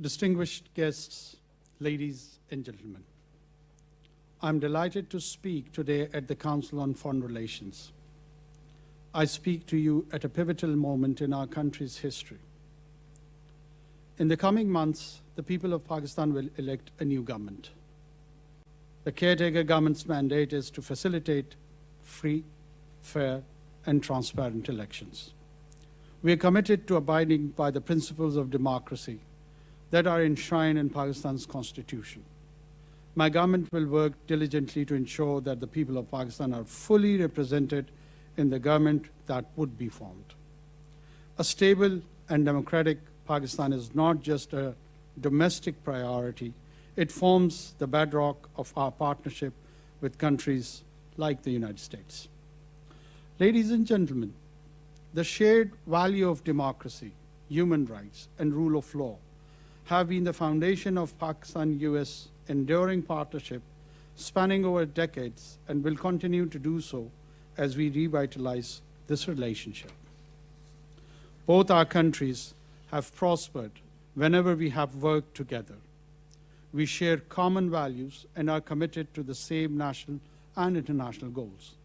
Distinguished guests, ladies and gentlemen, I'm delighted to speak today at the Council on Foreign Relations. I speak to you at a pivotal moment in our country's history. In the coming months, the people of Pakistan will elect a new government. The caretaker government's mandate is to facilitate free, fair, and transparent elections. We are committed to abiding by the principles of democracy that are enshrined in Pakistan's constitution. My government will work diligently to ensure that the people of Pakistan are fully represented in the government that would be formed. A stable and democratic Pakistan is not just a domestic priority, it forms the bedrock of our partnership with countries like the United States. Ladies and gentlemen, the shared value of democracy, human rights, and rule of law have been the foundation of Pakistan-US enduring partnership spanning over decades and will continue to do so as we revitalize this relationship. Both our countries have prospered whenever we have worked together. We share common values and are committed to the same national and international goals.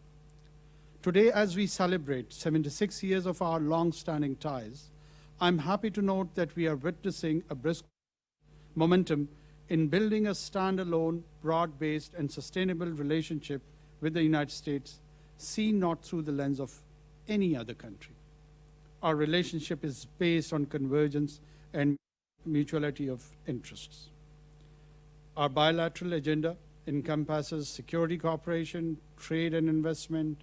Today, as we celebrate 76 years of our long-standing ties, I'm happy to note that we are witnessing a brisk momentum in building a standalone, broad-based, and sustainable relationship with the United States, seen not through the lens of any other country. Our relationship is based on convergence and mutuality of interests. Our bilateral agenda encompasses security cooperation, trade and investment,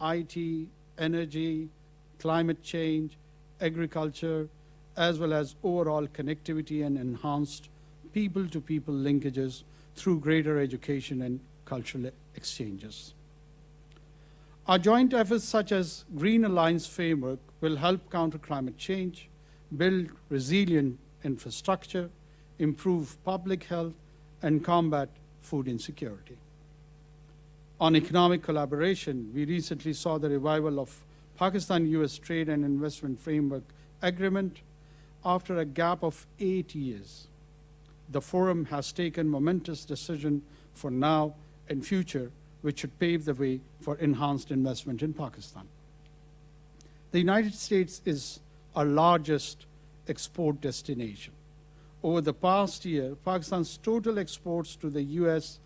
IT, energy, climate change, agriculture, as well as overall connectivity and enhanced people-to-people linkages through greater education and cultural exchanges. Our joint efforts such as Green Alliance Framework will help counter climate change, build resilient infrastructure, improve public health, and combat food insecurity. On economic collaboration, we recently saw the revival of Pakistan-US Trade and Investment Framework Agreement after a gap of 8 years. The forum has taken momentous decision for now and future, which should pave the way for enhanced investment in Pakistan. The United States is our largest export destination. Over the past year, Pakistan's total exports to the US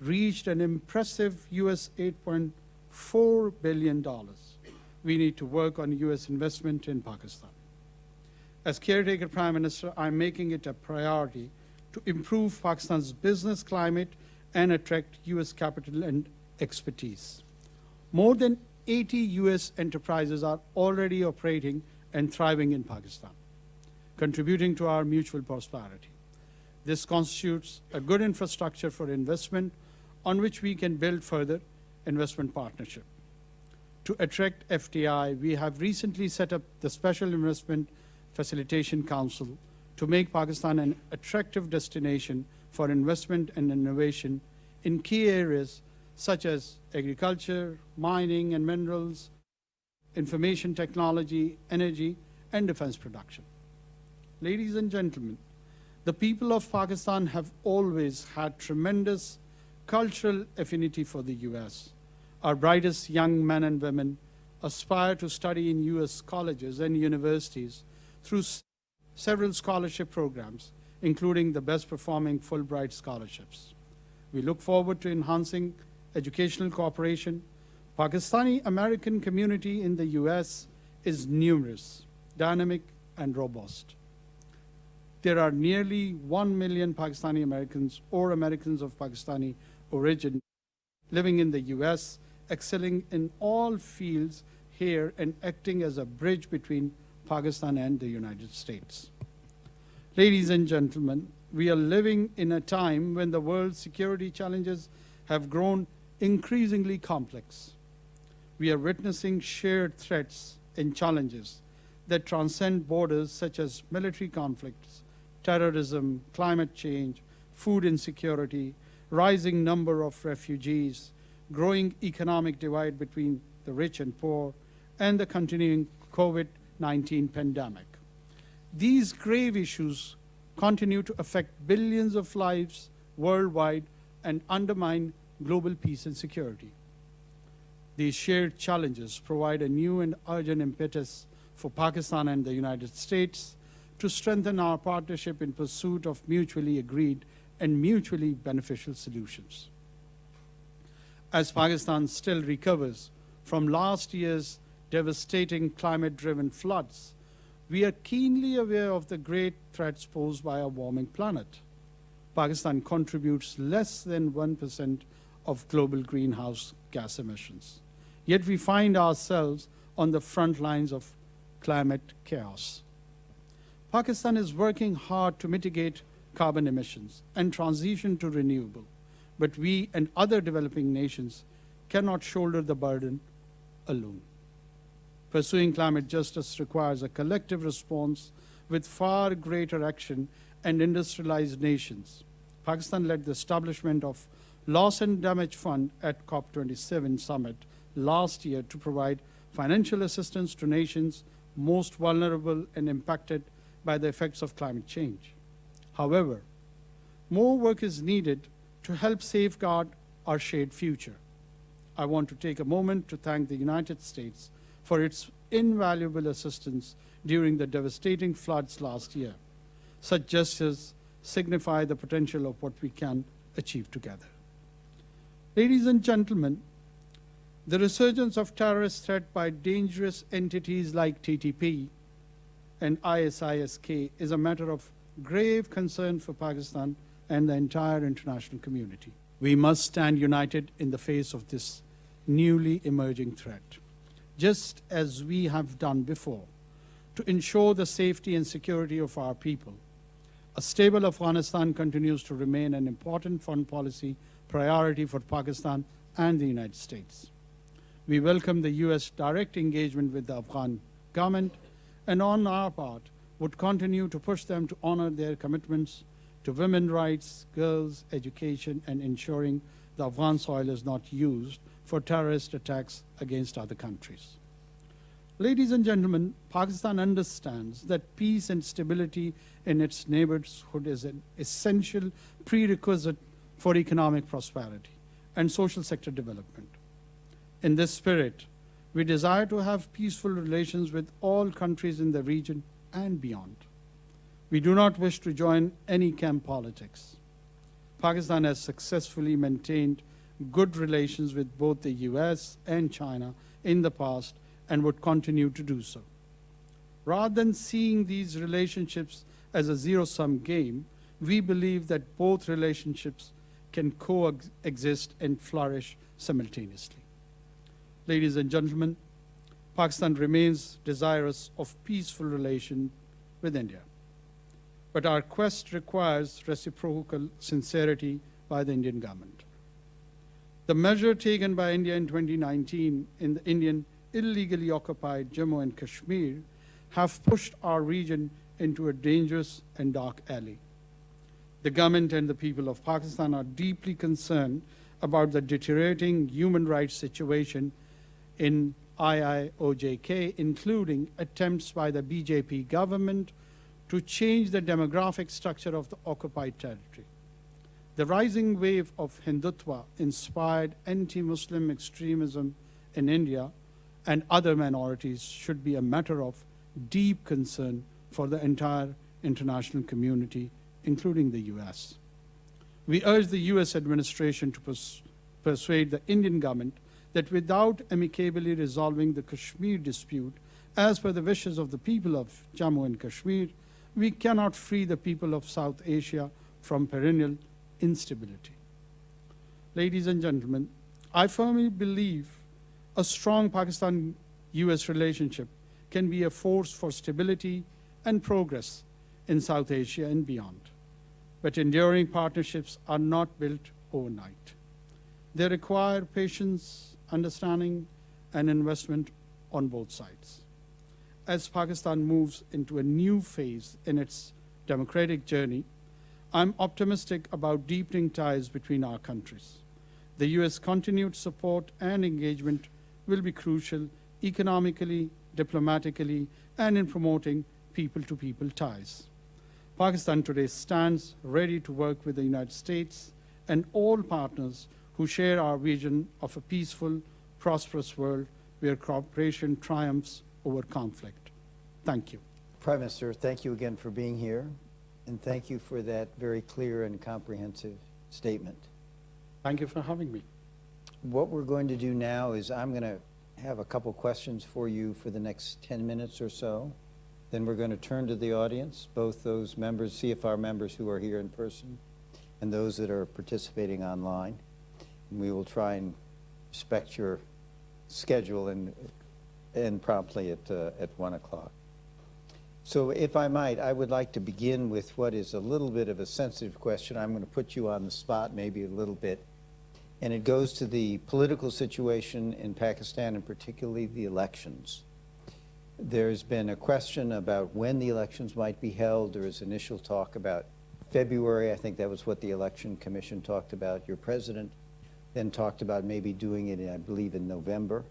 reached an impressive US $8.4 billion. We need to work on US investment in Pakistan. As Caretaker Prime Minister, I'm making it a priority to improve Pakistan's business climate and attract US capital and expertise. More than 80 US enterprises are already operating and thriving in Pakistan, contributing to our mutual prosperity. This constitutes a good infrastructure for investment on which we can build further investment partnership. To attract FDI, we have recently set up the Special Investment Facilitation Council to make Pakistan an attractive destination for investment and innovation in key areas such as agriculture, mining and minerals, information technology, energy, and defense production. Ladies and gentlemen, the people of Pakistan have always had tremendous cultural affinity for the US. Our brightest young men and women aspire to study in US colleges and universities through several scholarship programs, including the best performing Fulbright scholarships. We look forward to enhancing educational cooperation. Pakistani American community in the US is numerous, dynamic, and robust. There are nearly 1 million Pakistani Americans or Americans of Pakistani origin living in the US, excelling in all fields here and acting as a bridge between Pakistan and the United States. Ladies and gentlemen, we are living in a time when the world's security challenges have grown increasingly complex. We are witnessing shared threats and challenges that transcend borders such as military conflicts, terrorism, climate change, food insecurity, rising number of refugees, growing economic divide between the rich and poor, and the continuing COVID-19 pandemic. These grave issues continue to affect billions of lives worldwide and undermine global peace and security. These shared challenges provide a new and urgent impetus for Pakistan and the United States to strengthen our partnership in pursuit of mutually agreed and mutually beneficial solutions. As Pakistan still recovers from last year's devastating climate-driven floods, we are keenly aware of the great threats posed by a warming planet. Pakistan contributes less than 1% of global greenhouse gas emissions. Yet we find ourselves on the front lines of climate chaos. Pakistan is working hard to mitigate carbon emissions and transition to renewable, but we and other developing nations cannot shoulder the burden alone. Pursuing climate justice requires a collective response with far greater action and industrialized nations. Pakistan led the establishment of Loss and Damage Fund at COP27 summit last year to provide financial assistance to nations most vulnerable and impacted by the effects of climate change. However, more work is needed to help safeguard our shared future. I want to take a moment to thank the United States for its invaluable assistance during the devastating floods last year. Such gestures signify the potential of what we can achieve together. Ladies and gentlemen, the resurgence of terrorist threat by dangerous entities like TTP and ISIS-K is a matter of grave concern for Pakistan and the entire international community. We must stand united in the face of this newly emerging threat, just as we have done before, to ensure the safety and security of our people. A stable Afghanistan continues to remain an important foreign policy priority for Pakistan and the United States. We welcome the U.S. direct engagement with the Afghan government, and on our part, would continue to push them to honor their commitments to women's rights, girls' education, and ensuring the Afghan soil is not used for terrorist attacks against other countries. Ladies and gentlemen, Pakistan understands that peace and stability in its neighborhood is an essential prerequisite for economic prosperity and social sector development. In this spirit, we desire to have peaceful relations with all countries in the region and beyond. We do not wish to join any camp politics. Pakistan has successfully maintained good relations with both the US and China in the past and would continue to do so. Rather than seeing these relationships as a zero-sum game, we believe that both relationships can coexist and flourish simultaneously. Ladies and gentlemen, Pakistan remains desirous of peaceful relations with India. But our quest requires reciprocal sincerity by the Indian government. The measure taken by India in 2019 in the Indian illegally occupied Jammu and Kashmir have pushed our region into a dangerous and dark alley. The government and the people of Pakistan are deeply concerned about the deteriorating human rights situation in IIOJK, including attempts by the BJP government to change the demographic structure of the occupied territory. The rising wave of Hindutva-inspired anti-Muslim extremism in India and other minorities should be a matter of deep concern for the entire international community, including the US. We urge the US administration to persuade the Indian government that without amicably resolving the Kashmir dispute, as per the wishes of the people of Jammu and Kashmir, we cannot free the people of South Asia from perennial instability. Ladies and gentlemen, I firmly believe a strong Pakistan-US relationship can be a force for stability and progress in South Asia and beyond. But enduring partnerships are not built overnight. They require patience, understanding, and investment on both sides. As Pakistan moves into a new phase in its democratic journey, I'm optimistic about deepening ties between our countries. The US continued support and engagement will be crucial economically, diplomatically, and in promoting people-to-people ties. Pakistan today stands ready to work with the United States and all partners who share our vision of a peaceful, prosperous world where cooperation triumphs over conflict. Thank you. Prime Minister, thank you again for being here, and thank you for that very clear and comprehensive statement. Thank you for having me. What we're going to do now is I'm going to have a couple questions for you for the next 10 minutes or so. Then we're going to turn to the audience, both those members, CFR members who are here in person and those that are participating online. And we will try and respect your schedule and promptly at 1 o'clock. So if I might, I would like to begin with what is a little bit of a sensitive question. I'm going to put you on the spot maybe a little bit. And it goes to the political situation in Pakistan, and particularly the elections. There's been a question about when the elections might be held. There was initial talk about February. I think that was what the Election Commission talked about. Your president then talked about maybe doing it, I believe, in November.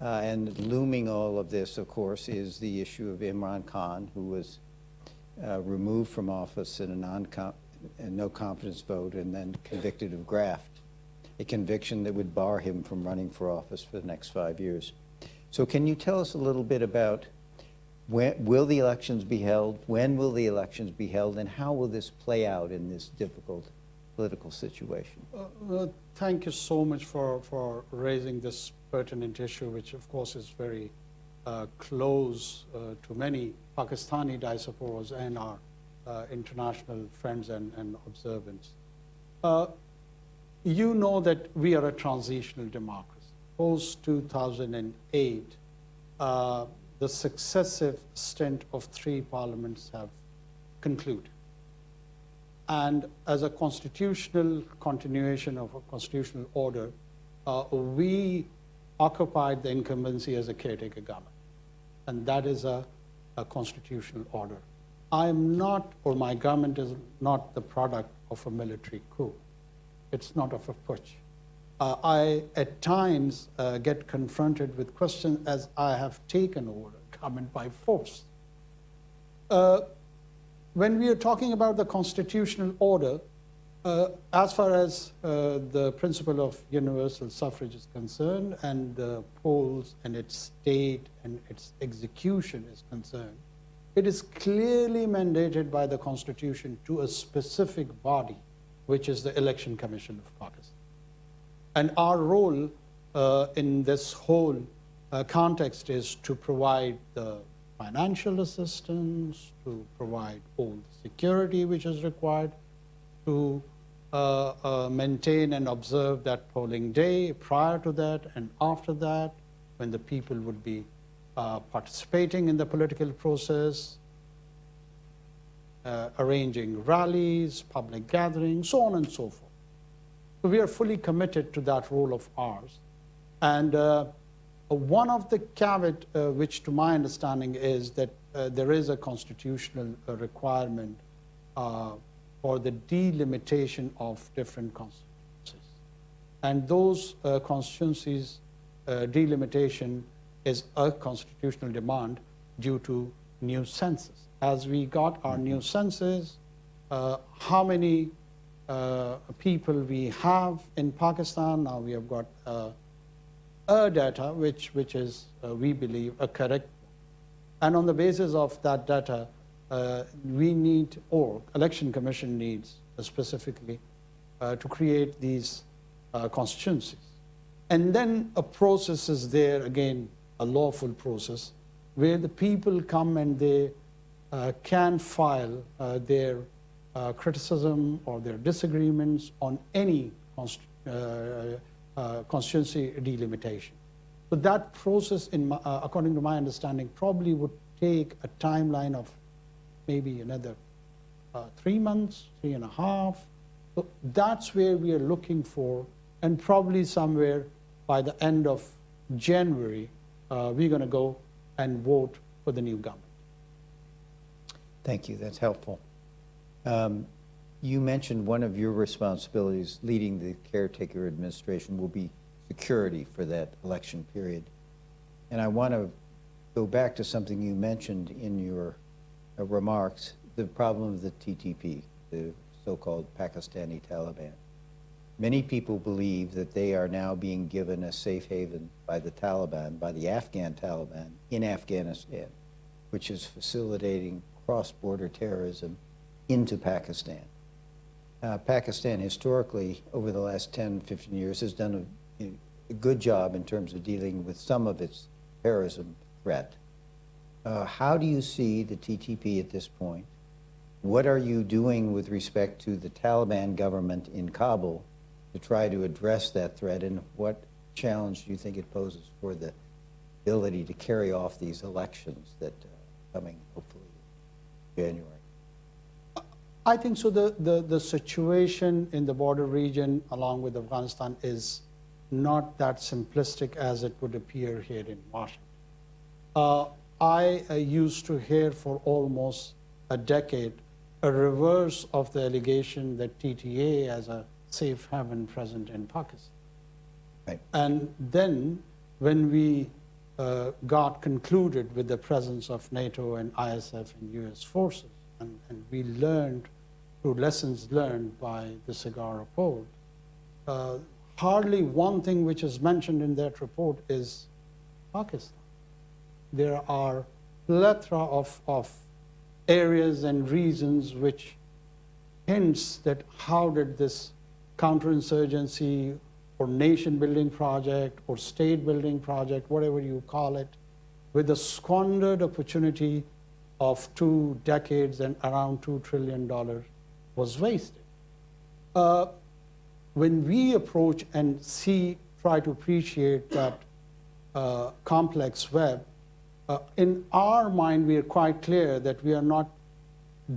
And looming all of this, of course, is the issue of Imran Khan, who was removed from office in a no-confidence vote and then convicted of graft, a conviction that would bar him from running for office for the next 5 years. So can you tell us a little bit about when will the elections be held, when will the elections be held, and how will this play out in this difficult political situation? Thank you so much for raising this pertinent issue, which of course is very close to many Pakistani diasporas and our international friends and observants. You know that we are a transitional democracy. Post 2008, the successive stint of 3 parliaments have concluded. And as a constitutional continuation of a constitutional order, we occupied the incumbency as a caretaker government. And that is a constitutional order. I am not, or my government is not the product of a military coup. It's not of a putsch. I, at times, get confronted with questions as I have taken over a government by force. When we are talking about the constitutional order, as far as the principle of universal suffrage is concerned, and the polls and its state and its execution is concerned, it is clearly mandated by the Constitution to a specific body, which is the Election Commission of Pakistan. And our role in this whole context is to provide the financial assistance, to provide all the security which is required, to maintain and observe that polling day prior to that and after that, when the people would be participating in the political process, arranging rallies, public gatherings, so on and so forth. So we are fully committed to that role of ours. And one of the caveat, which to my understanding is that there is a constitutional requirement for the delimitation of different constituencies. And those constituencies delimitation is a constitutional demand due to new census. As we got our new census, how many people we have in Pakistan, now we have got data which is, we believe, a correct. And on the basis of that data, we need, or Election Commission needs specifically, to create these constituencies. And then a process is there, again, a lawful process, where the people come and they can file their criticism or their disagreements on any constituency delimitation. So that process, according to my understanding, probably would take a timeline of maybe another 3 months, 3.5. So that's where we are looking for, and probably somewhere by the end of January, we're going to go and vote for the new government. Thank you. That's helpful. You mentioned one of your responsibilities leading the caretaker administration will be security for that election period. And I want to go back to something you mentioned in your remarks, the problem of the TTP, the so-called Pakistani Taliban. Many people believe that they are now being given a safe haven by the Taliban, by the Afghan Taliban in Afghanistan, which is facilitating cross-border terrorism into Pakistan. Pakistan historically, over the last 10, 15 years, has done a good job in terms of dealing with some of its terrorism threat. How do you see the TTP at this point? What are you doing with respect to the Taliban government in Kabul to try to address that threat, and what challenge do you think it poses for the ability to carry off these elections that are coming, hopefully, in January? I think so. The situation in the border region along with Afghanistan is not that simplistic as it would appear here in Washington. I used to hear for almost a decade a reverse of the allegation that TTA has a safe haven present in Pakistan. Right. And then when we got concluded with the presence of NATO and ISF and US forces, and we learned through lessons learned by the Cigar report, hardly one thing which is mentioned in that report is Pakistan. There are plethora of areas and reasons which hints that how did this counterinsurgency or nation-building project or state-building project, whatever you call it, with the squandered opportunity of 2 decades and around $2 trillion was wasted. When we approach and try to appreciate that complex web, in our mind, we are quite clear that we are not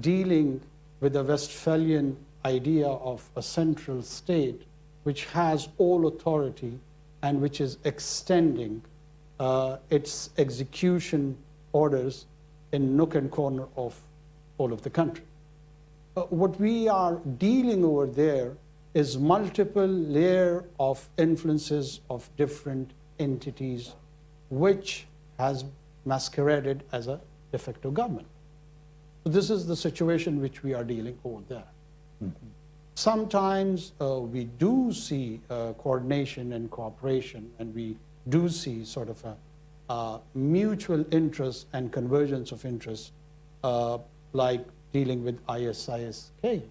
dealing with the Westphalian idea of a central state which has all authority and which is extending its execution orders in nook and corner of all of the country. What we are dealing over there is multiple layer of influences of different entities which has masqueraded as a de facto government. So this is the situation which we are dealing over there. Mm-hmm. Sometimes we do see coordination and cooperation, and we do see sort of a mutual interest and convergence of interest, like dealing with ISIS-K.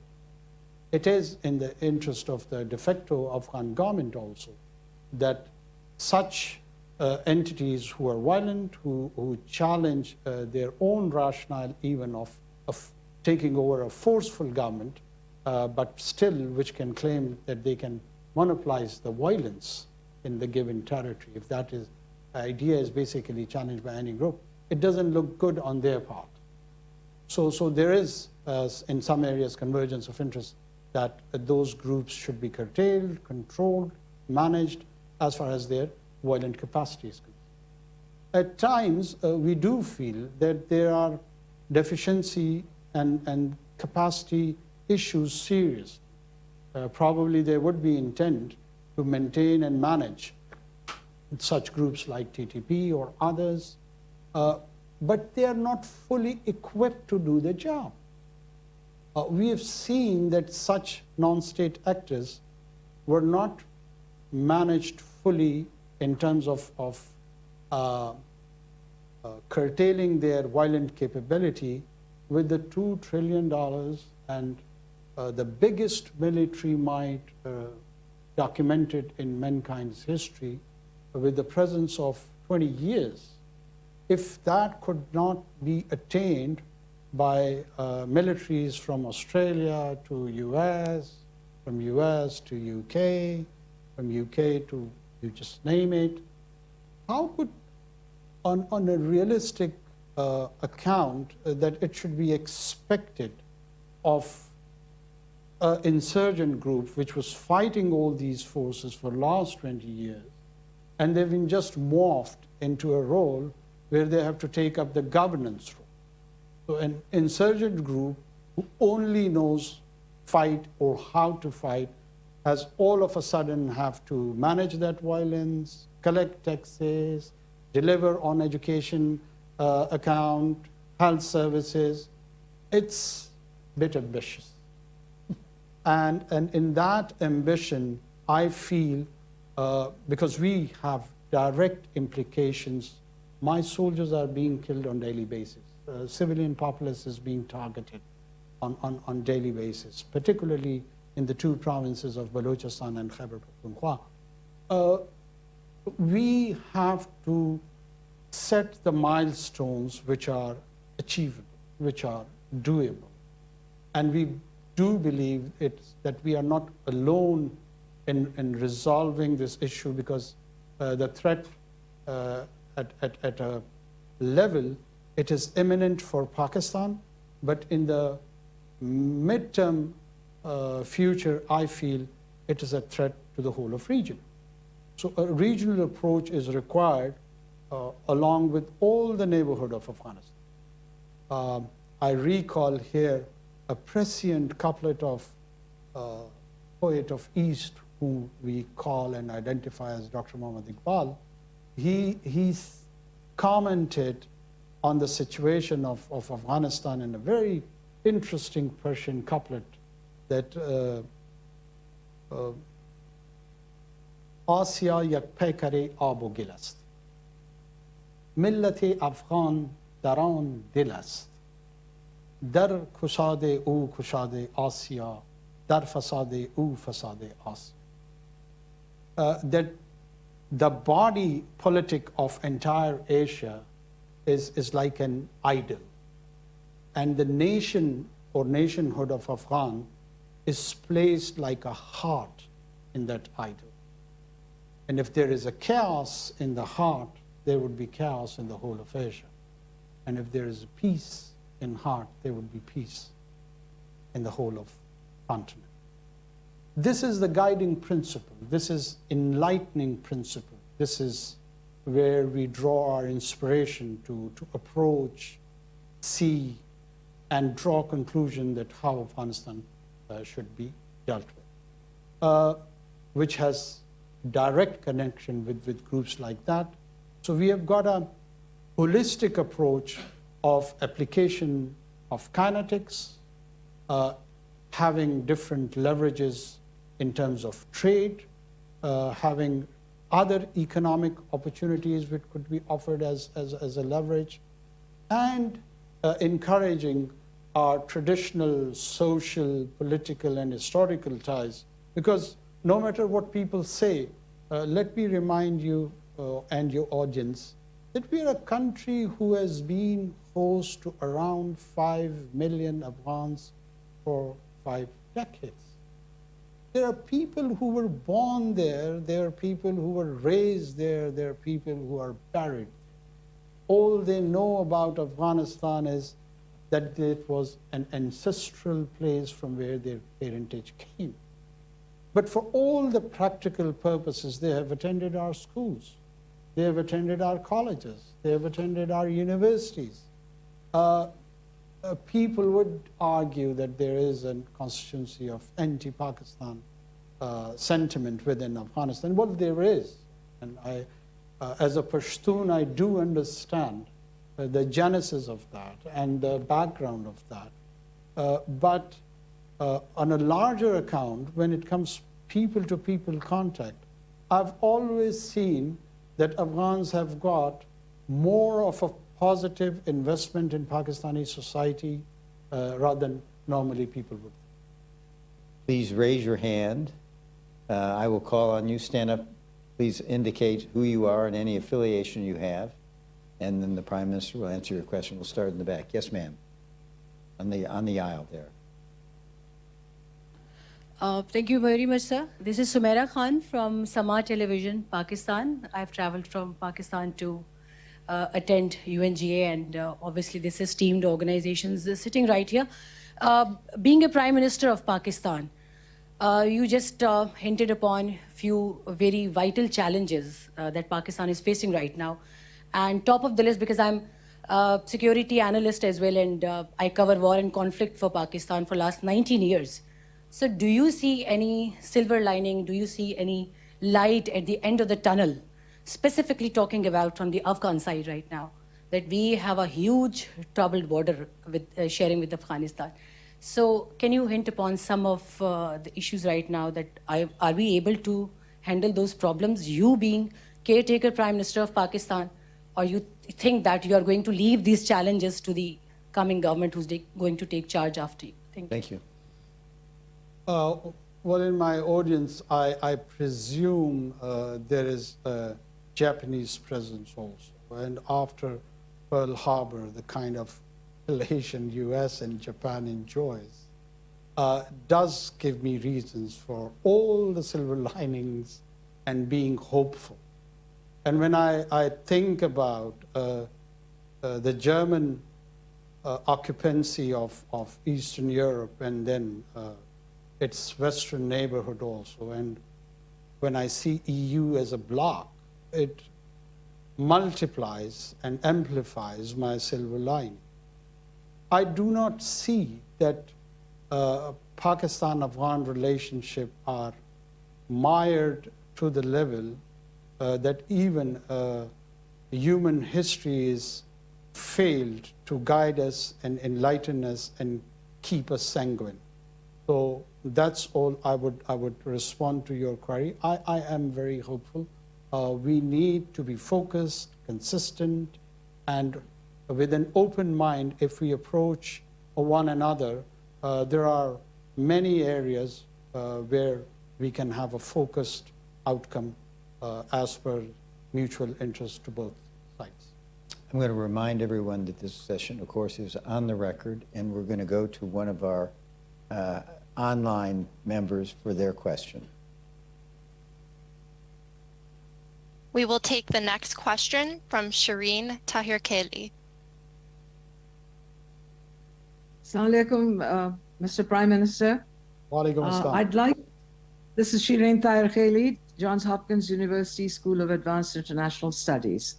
It is in the interest of the de facto Afghan government also that such entities who are violent, who challenge their own rationale even of taking over a forceful government, but still which can claim that they can monopolize the violence in the given territory. If that idea is basically challenged by any group, it doesn't look good on their part. So there is, in some areas, convergence of interest that those groups should be curtailed, controlled, managed as far as their violent capacity is concerned. At times, we do feel that there are deficiency and capacity issues serious. Probably there would be intent to maintain and manage such groups like TTP or others, but they are not fully equipped to do the job. We have seen that such non-state actors were not managed fully in terms of curtailing their violent capability with the $2 trillion and the biggest military might documented in mankind's history, with the presence of 20 years. If that could not be attained by militaries from Australia to US, from US to UK, from UK to, you just name it, how could, on a realistic account, that it should be expected of an insurgent group which was fighting all these forces for the last 20 years, and they've been just morphed into a role where they have to take up the governance role. So an insurgent group who only knows fight or how to fight has all of a sudden have to manage that violence, collect taxes, deliver on education account, health services. it's a bit ambitious. And in that ambition, I feel, because we have direct implications, my soldiers are being killed on a daily basis. Civilian populace is being targeted on daily basis, particularly in the two provinces of Balochistan and Khyber Pakhtunkhwa. We have to set the milestones which are achievable, which are doable. And we do believe that we are not alone in resolving this issue, because the threat at a level, it is imminent for Pakistan, but in the midterm future, I feel it is a threat to the whole of region. So a regional approach is required along with all the neighborhood of Afghanistan. I recall here a prescient couplet of poet of East, who we call and identify as Dr. Muhammad Iqbal. He's commented on the situation of Afghanistan in a very interesting Persian couplet that Asya yak pekare abo gilast, millat Afghan daran dilast, dar kushade u kushade Asya, dar fasade u fasade Asya. That the body politic of entire Asia is like an idol, and the nation or nationhood of Afghan is placed like a heart in that idol. And if there is a chaos in the heart, there would be chaos in the whole of Asia. And if there is a peace in heart, there would be peace in the whole of continent. This is the guiding principle. This is enlightening principle. This is where we draw our inspiration to approach, see, and draw conclusion that how Afghanistan should be dealt with, which has direct connection with groups like that. So we have got a holistic approach of application of kinetics, having different leverages in terms of trade, having other economic opportunities which could be offered as a leverage, and encouraging our traditional social, political, and historical ties. Because no matter what people say, let me remind you and your audience that we are a country who has been host to around 5 million Afghans for 5 decades. There are people who were born there are people who were raised there are people who are buried. All they know about Afghanistan is that it was an ancestral place from where their parentage came. But for all the practical purposes, they have attended our schools, they have attended our colleges, they have attended our universities. People would argue that there is a constituency of anti-Pakistan sentiment within Afghanistan. Well, there is. And I, as a Pashtun, I do understand the genesis of that and the background of that. But on a larger account, when it comes people-to-people contact, I've always seen that Afghans have got more of a positive investment in Pakistani society rather than normally people would. Please raise your hand. I will call on you. Stand up. Please indicate who you are and any affiliation you have. And then the Prime Minister will answer your question. We'll start in the back. Yes, ma'am. On the aisle there. Thank you very much, sir. This is Sumaira Khan from Sama Television, Pakistan. I've traveled from Pakistan to attend UNGA, and obviously this esteemed organizations sitting right here. Being a Prime Minister of Pakistan, you just hinted upon few very vital challenges that Pakistan is facing right now. And top of the list, because I'm a security analyst as well, and I cover war and conflict for Pakistan for last 19 years. So do you see any silver lining? Do you see any light at the end of the tunnel, specifically talking about from the Afghan side right now? that we have a huge troubled border with sharing with Afghanistan. So can you hint upon some of the issues right now that are we able to handle those problems, you being caretaker Prime Minister of Pakistan, or you think that you are going to leave these challenges to the coming government who's going to take charge after you? Thank you. Well, in my audience, I presume there is a Japanese presence also. And after Pearl Harbor, the kind of relation US and Japan enjoys does give me reasons for all the silver linings and being hopeful. And when I think about the German occupancy of Eastern Europe and then its Western neighborhood also, and when I see EU as a bloc, it multiplies and amplifies my silver lining. I do not see that Pakistan-Afghan relationship are mired to the level that even human history is failed to guide us and enlighten us and keep us sanguine. So that's all I would respond to your query. I am very hopeful. We need to be focused, consistent, and with an open mind. If we approach one another, there are many areas where we can have a focused outcome as per mutual interest to both sides. I'm going to remind everyone that this session, of course, is on the record, and we're going to go to one of our online members for their question. We will take the next question from Shireen Tahir-Keli. Assalamu alaikum, Mr. Prime Minister. Walaikum assalam. This is Shireen Tahir-Keli, Johns Hopkins University School of Advanced International Studies.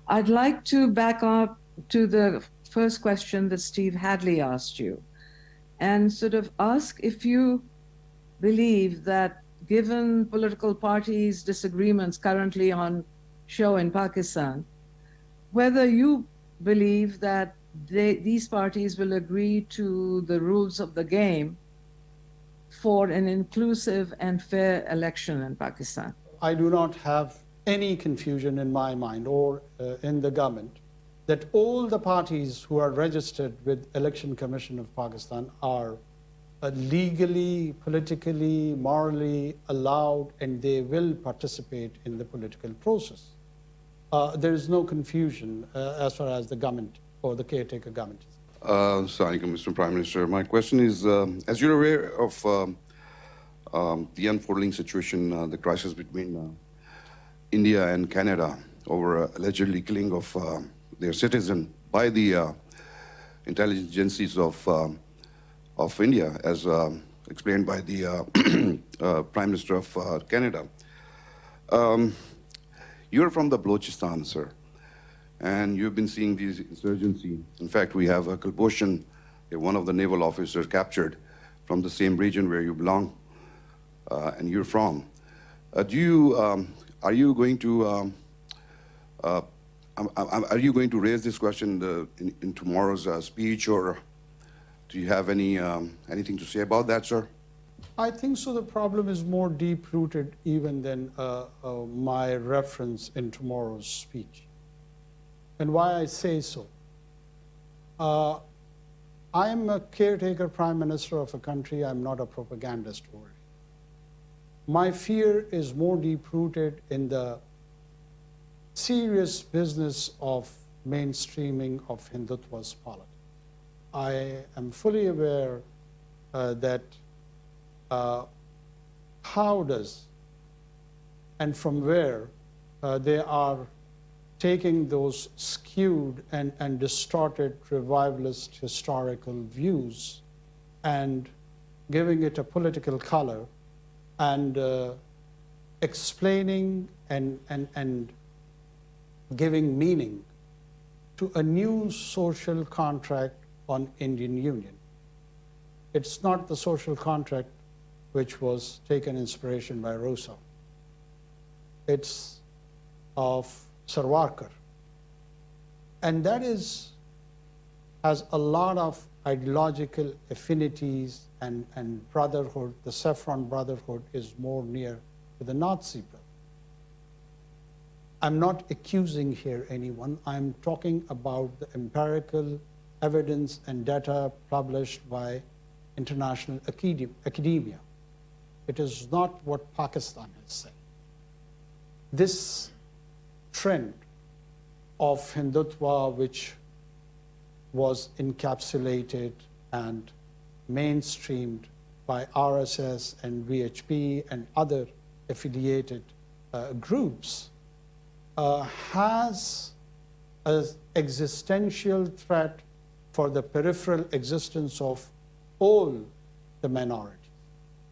I'd like to back up to the first question that Steve Hadley asked you and sort of ask if you believe that given political parties' disagreements currently on show in Pakistan, whether you believe that these parties will agree to the rules of the game for an inclusive and fair election in Pakistan. I do not have any confusion in my mind or in the government that all the parties who are registered with Election Commission of Pakistan are legally, politically, morally allowed, and they will participate in the political process. There is no confusion as far as the government or the caretaker government. Assalamu alaikum, Mr. Prime Minister. My question is, as you're aware of the unfolding situation, the crisis between India and Canada over allegedly killing of their citizen by the intelligence agencies of India, as explained by the Prime Minister of Canada. You're from the Balochistan, sir, and you've been seeing these insurgency. In fact, we have a Kulbhushan, one of the naval officers captured from the same region where you belong and you're from. Are you going to raise this question in tomorrow's speech, or do you have anything to say about that, sir? I think so. The problem is more deep-rooted even than my reference in tomorrow's speech. And why I say so? I'm a caretaker prime minister of a country. I'm not a propagandist over it. My fear is more deep-rooted in the serious business of mainstreaming of Hindutva's politics. I am fully aware that how does and from where they are taking those skewed and distorted revivalist historical views and giving it a political color and explaining and giving meaning to a new social contract on Indian Union. It's not the social contract which was taken inspiration by Rousseau. It's of Savarkar. And that has a lot of ideological affinities and brotherhood. The Saffron Brotherhood is more near to the Nazi brotherhood. I'm not accusing here anyone. I'm talking about the empirical evidence and data published by international academia. It is not what Pakistan has said. This trend of Hindutva, which was encapsulated and mainstreamed by RSS and VHP and other affiliated groups, has an existential threat for the peripheral existence of all the minorities,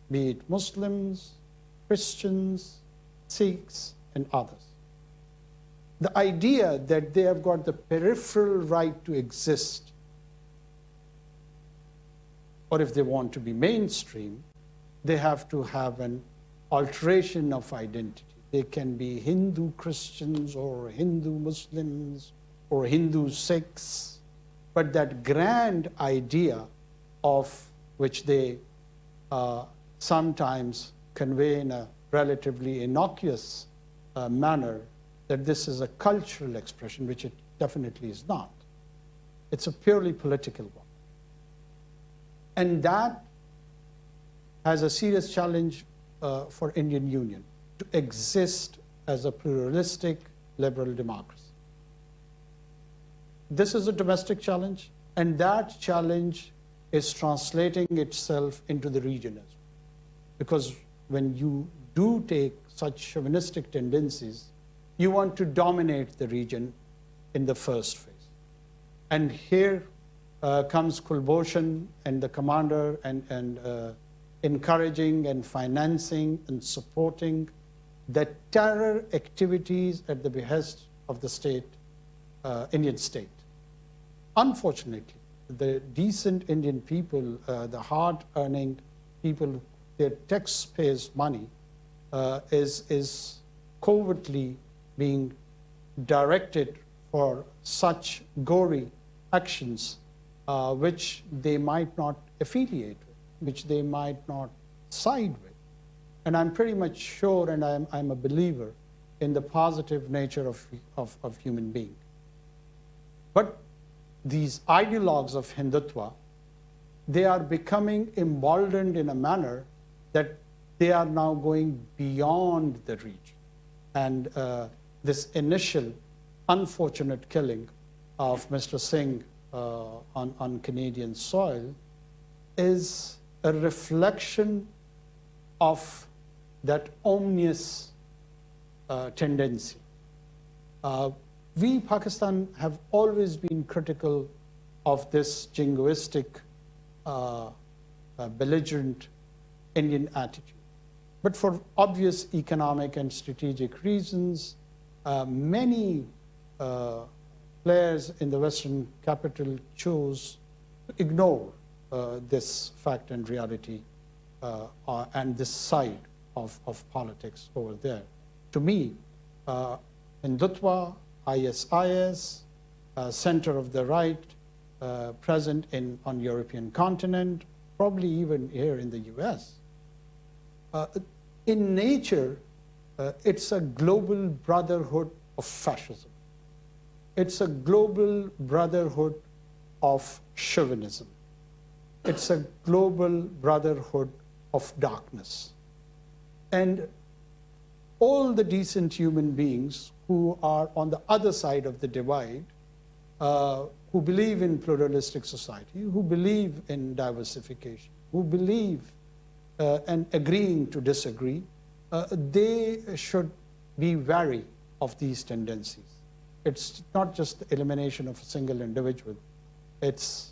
be it Muslims, Christians, Sikhs, and others. The idea that they have got the peripheral right to exist, or if they want to be mainstream, they have to have an alteration of identity. They can be Hindu Christians or Hindu Muslims or Hindu Sikhs, but that grand idea of which they sometimes convey in a relatively innocuous manner, that this is a cultural expression, which it definitely is not. It's a purely political one. And that has a serious challenge for Indian Union to exist as a pluralistic liberal democracy. This is a domestic challenge, and that challenge is translating itself into the region as well. Because when you do take such chauvinistic tendencies, you want to dominate the region in the first phase. And here comes Kulbhushan and the commander and encouraging and financing and supporting the terror activities at the behest of the state, Indian state. Unfortunately, the decent Indian people, the hard-earning people, their taxpayers' money is covertly being directed for such gory actions, which they might not affiliate with, which they might not side with. And I'm pretty much sure, and I'm a believer in the positive nature of human being. But these ideologues of Hindutva, they are becoming emboldened in a manner that they are now going beyond the region. And this initial unfortunate killing of Mr. Singh on Canadian soil is a reflection of that ominous tendency. We, Pakistan, have always been critical of this jingoistic, belligerent Indian attitude. But for obvious economic and strategic reasons, many players in the Western capital chose to ignore this fact and reality and this side of politics over there. To me, Hindutva, ISIS, center of the right, present on European continent, probably even here in the US. In nature, it's a global brotherhood of fascism. It's a global brotherhood of chauvinism. It's a global brotherhood of darkness. And all the decent human beings who are on the other side of the divide, who believe in pluralistic society, who believe in diversification, who believe and agreeing to disagree, they should be wary of these tendencies. It's not just the elimination of a single individual. It's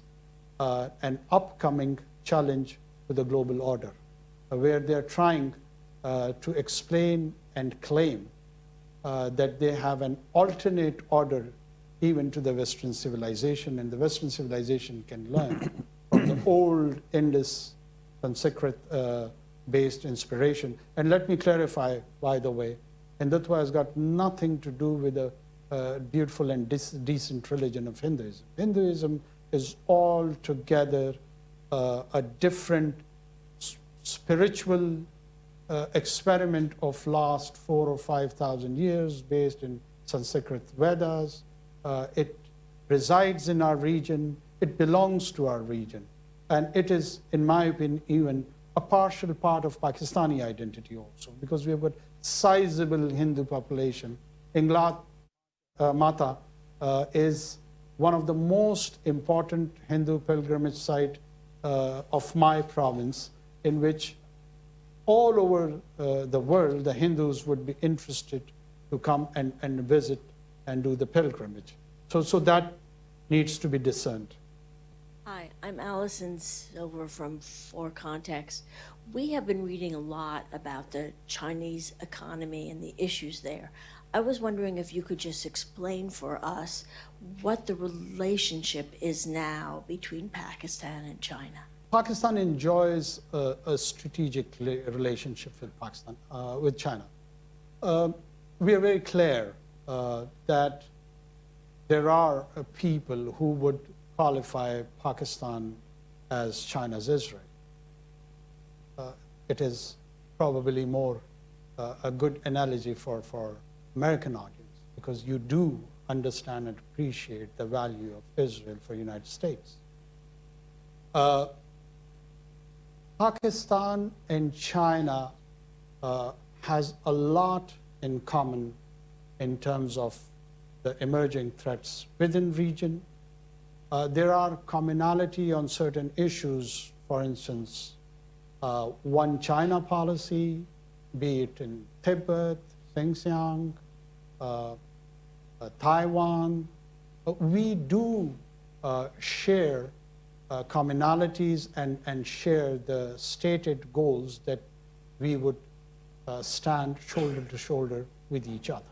an upcoming challenge to the global order, where they're trying to explain and claim that they have an alternate order even to the Western civilization, and the Western civilization can learn from the old Indus Sanskrit-based inspiration. And let me clarify, by the way, Hindutva has got nothing to do with the beautiful and decent religion of Hinduism. Hinduism is altogether a different spiritual experiment of last 4,000 or 5,000 years based in Sanskrit Vedas. It resides in our region. It belongs to our region. And it is, in my opinion, even a partial part of Pakistani identity also, because we have a sizable Hindu population. Inglat Mata is one of the most important Hindu pilgrimage site of my province, in which all over the world, the Hindus would be interested to come and visit and do the pilgrimage. So that needs to be discerned. Hi, I'm Allison Silver from For Context. We have been reading a lot about the Chinese economy and the issues there. I was wondering if you could just explain for us what the relationship is now between Pakistan and China. Pakistan enjoys a strategic relationship with Pakistan, with China. We are very clear that there are people who would qualify Pakistan as China's Israel. It is probably more a good analogy for American audience, because you do understand and appreciate the value of Israel for the United States. Pakistan and China has a lot in common in terms of the emerging threats within region. There are commonality on certain issues, for instance, one China policy, be it in Tibet, Xinjiang, Taiwan. We do share commonalities and share the stated goals that we would stand shoulder to shoulder with each other.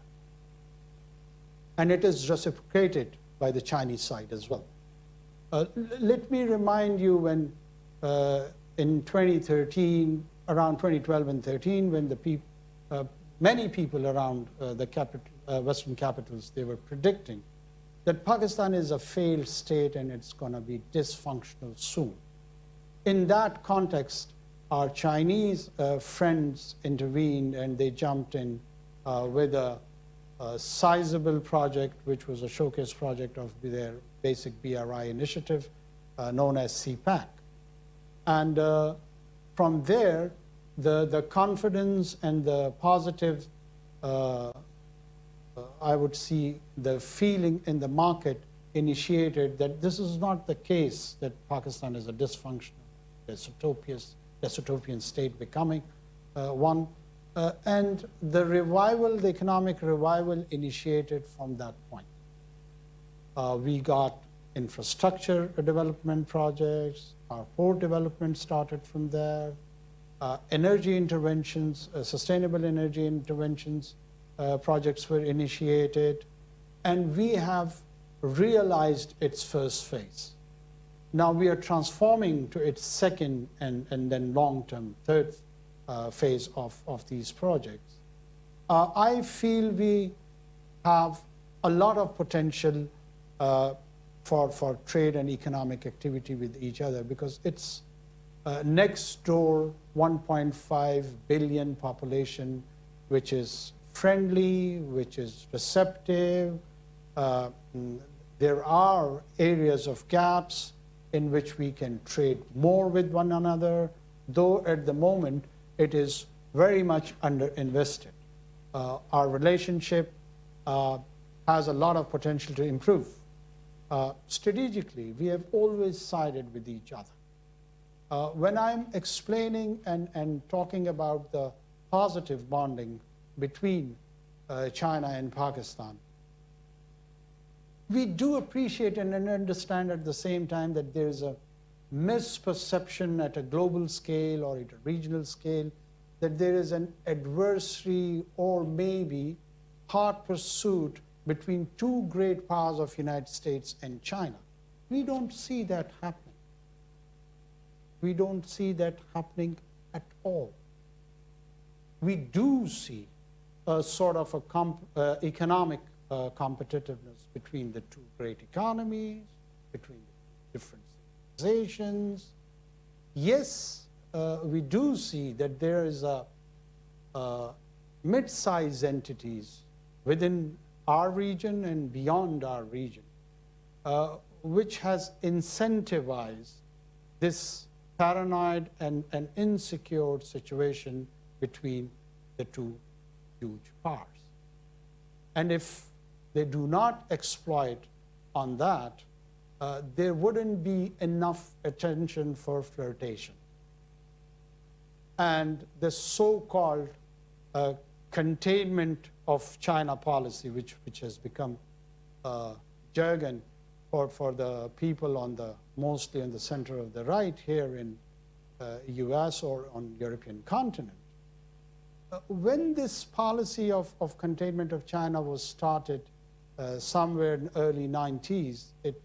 And it is reciprocated by the Chinese side as well. Let me remind you when in 2013, around 2012 and 13, when the many people around the Western capitals, they were predicting that Pakistan is a failed state and it's going to be dysfunctional soon. In that context, our Chinese friends intervened and they jumped in with a sizable project, which was a showcase project of their basic BRI initiative known as CPAC. And from there, the confidence and the positive, I would see the feeling in the market initiated that this is not the case, that Pakistan is a dysfunctional, dystopian state becoming one. And the revival, the economic revival initiated from that point. We got infrastructure development projects, our port development started from there, energy interventions, sustainable energy interventions projects were initiated, and we have realized its first phase. Now we are transforming to its second and then long-term third phase of these projects. I feel we have a lot of potential for trade and economic activity with each other, because it's next door 1.5 billion population, which is friendly, which is receptive. There are areas of gaps in which we can trade more with one another, though at the moment it is very much underinvested. Our relationship has a lot of potential to improve. Strategically, we have always sided with each other. When I'm explaining and talking about the positive bonding between China and Pakistan, we do appreciate and understand at the same time that there's a misperception at a global scale or at a regional scale that there is an adversary or maybe hot pursuit between two great powers of United States and China. We don't see that happening. We don't see that happening at all. We do see a sort of a economic competitiveness between the two great economies, between the different civilizations. Yes, we do see that there is a mid-sized entities within our region and beyond our region, which has incentivized this paranoid and insecure situation between the two huge powers. And if they do not exploit on that, there wouldn't be enough attention for flirtation. And the so-called containment of China policy, which has become jargon for the people on the mostly in the center of the right here in US or on European continent. When this policy of containment of China was started somewhere in early 90s, it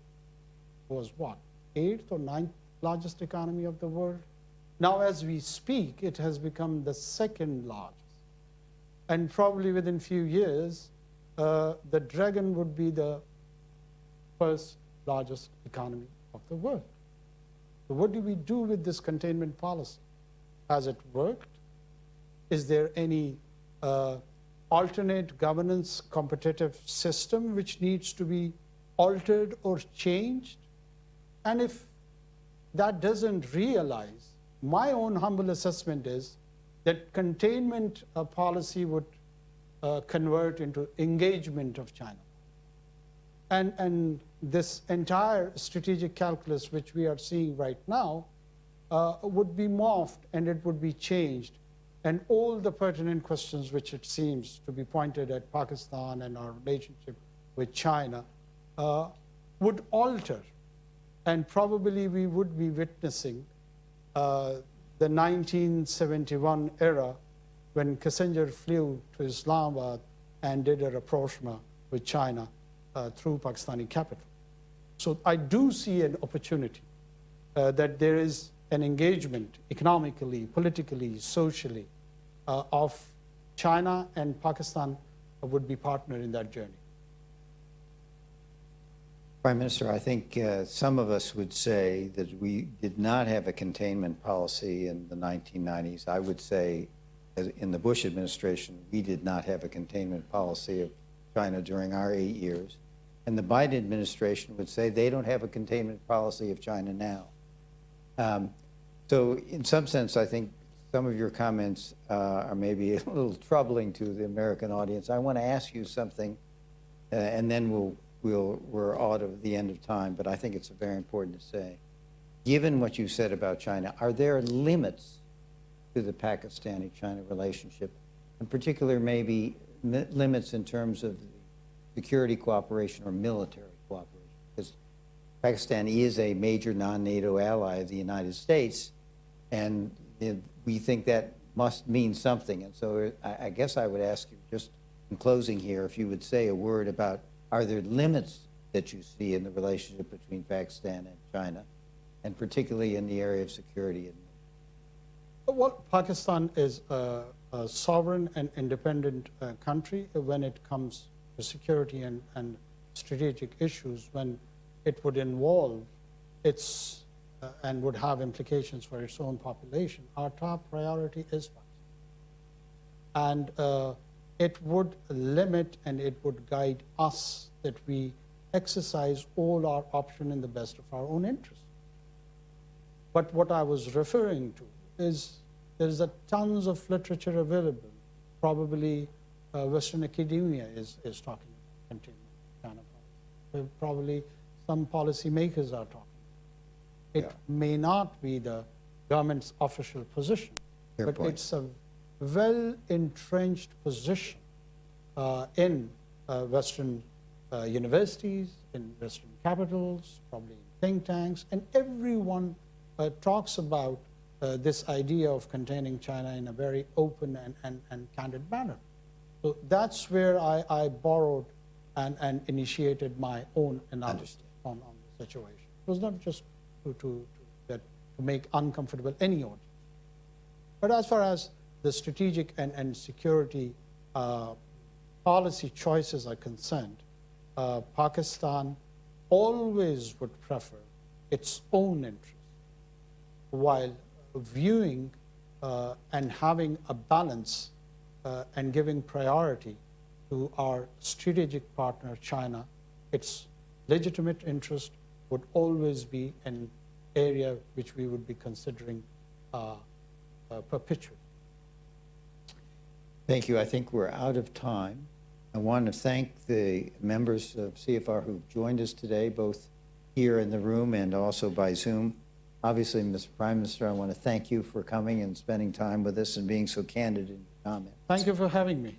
was what, 8th or 9th largest economy of the world? Now as we speak, it has become the 2nd largest. And probably within few years, the dragon would be the 1st largest economy of the world. So what do we do with this containment policy? Has it worked? Is there any alternate governance competitive system which needs to be altered or changed? And if that doesn't realize, my own humble assessment is that containment policy would convert into engagement of China. And this entire strategic calculus which we are seeing right now would be morphed and it would be changed. And all the pertinent questions which it seems to be pointed at Pakistan and our relationship with China would alter. And probably we would be witnessing the 1971 era when Kissinger flew to Islamabad and did a rapprochement with China through Pakistani capital. So I do see an opportunity that there is an engagement economically, politically, socially of China, and Pakistan would be partner in that journey. Prime Minister, I think some of us would say that we did not have a containment policy in the 1990s. I would say in the Bush administration, we did not have a containment policy of China during our 8 years. And the Biden administration would say they don't have a containment policy of China now. So in some sense, I think some of your comments are maybe a little troubling to the American audience. I want to ask you something, and then we're out of the end of time, but I think it's very important to say. Given what you said about China, are there limits to the Pakistani-China relationship, in particular maybe limits in terms of security cooperation or military cooperation? Because Pakistan is a major non-NATO ally of the United States, and we think that must mean something. And so I guess I would ask you, just in closing here, if you would say a word about, are there limits that you see in the relationship between Pakistan and China, and particularly in the area of security? Well, Pakistan is a sovereign and independent country when it comes to security and strategic issues, when it would involve its and would have implications for its own population. Our top priority is Pakistan. And it would limit and it would guide us that we exercise all our options in the best of our own interest. But what I was referring to is there's a tons of literature available. Probably Western academia is talking about containment China policy. Probably some policymakers are talking. It may not be the government's official position, but it's a well-entrenched position in Western universities, in Western capitals, probably in think tanks, and everyone talks about this idea of containing China in a very open and candid manner. So that's where I borrowed and initiated my own analysis on the situation. It was not just to make uncomfortable any audience. But as far as the strategic and security policy choices are concerned, Pakistan always would prefer its own interest, while viewing and having a balance and giving priority to our strategic partner, China. Its legitimate interest would always be an area which we would be considering perpetually. Thank you. I think we're out of time. I want to thank the members of CFR who've joined us today, both here in the room and also by Zoom. Obviously, Mr. Prime Minister, I want to thank you for coming and spending time with us and being so candid in your comments. Thank you for having me.